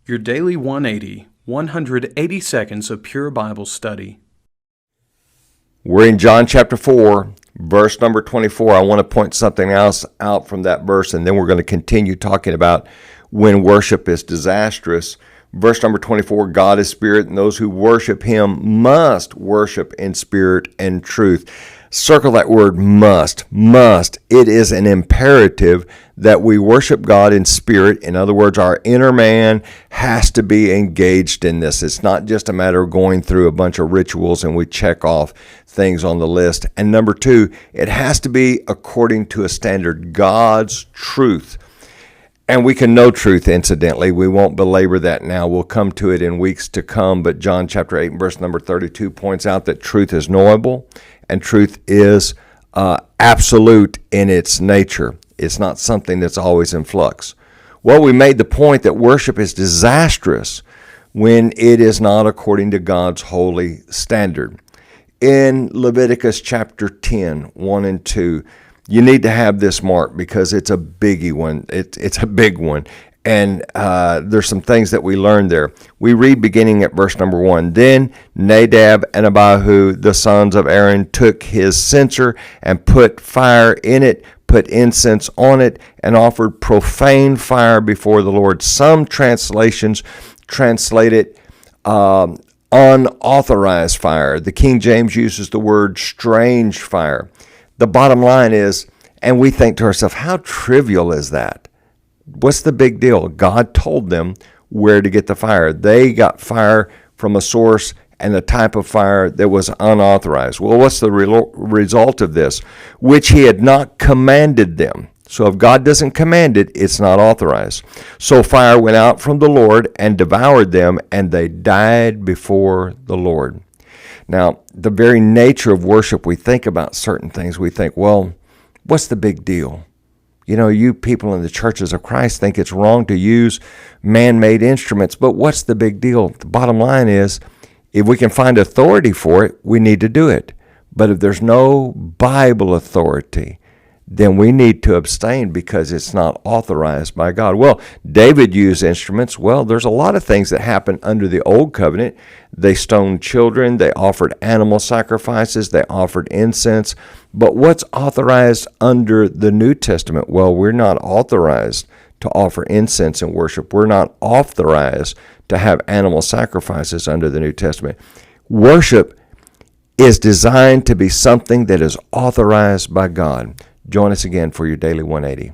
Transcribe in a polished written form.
Your Daily 180, 180 seconds of pure Bible study. We're in John chapter 4, verse number 24. I want to point something else out from that verse, and then we're going to continue talking about when worship is disastrous. Verse number 24, God is spirit, and those who worship him must worship in spirit and truth. Circle that word must. It is an imperative that we worship God in spirit. In other words, our inner man has to be engaged in this. It's not just a matter of going through a bunch of rituals and we check off things on the list. And number two, it has to be according to a standard, God's truth. And we can know truth, incidentally. We won't belabor that now. We'll come to it in weeks to come. But John chapter 8, verse number 32 points out that truth is knowable and truth is absolute in its nature. It's not something that's always in flux. Well, we made the point that worship is disastrous when it is not according to God's holy standard. In Leviticus chapter 10, 1 and 2, you need to have this marked because it's a biggie one. It's a big one. And there's some things that we learned there. We read beginning at verse number 1. Then Nadab and Abihu, the sons of Aaron, took his censer and put fire in it, put incense on it, and offered profane fire before the Lord. Some translations translate it unauthorized fire. The King James uses the word strange fire. The bottom line is, and we think to ourselves, how trivial is that? What's the big deal? God told them where to get the fire. They got fire from a source and the type of fire that was unauthorized. Well, what's the result of this? Which he had not commanded them. So if God doesn't command it, it's not authorized. So fire went out from the Lord and devoured them, and they died before the Lord. Now, the very nature of worship, we think about certain things. We think, well, what's the big deal? You know, you people in the churches of Christ think it's wrong to use man-made instruments, but what's the big deal? The bottom line is, if we can find authority for it, we need to do it. But if there's no Bible authority, then we need to abstain because it's not authorized by God. Well, David used instruments. Well, there's a lot of things that happened under the old covenant. They stoned children. They offered animal sacrifices. They offered incense. But what's authorized under the New Testament? Well, we're not authorized to offer incense and worship. We're not authorized to have animal sacrifices under the New Testament. Worship is designed to be something that is authorized by God. Join us again for your Daily 180.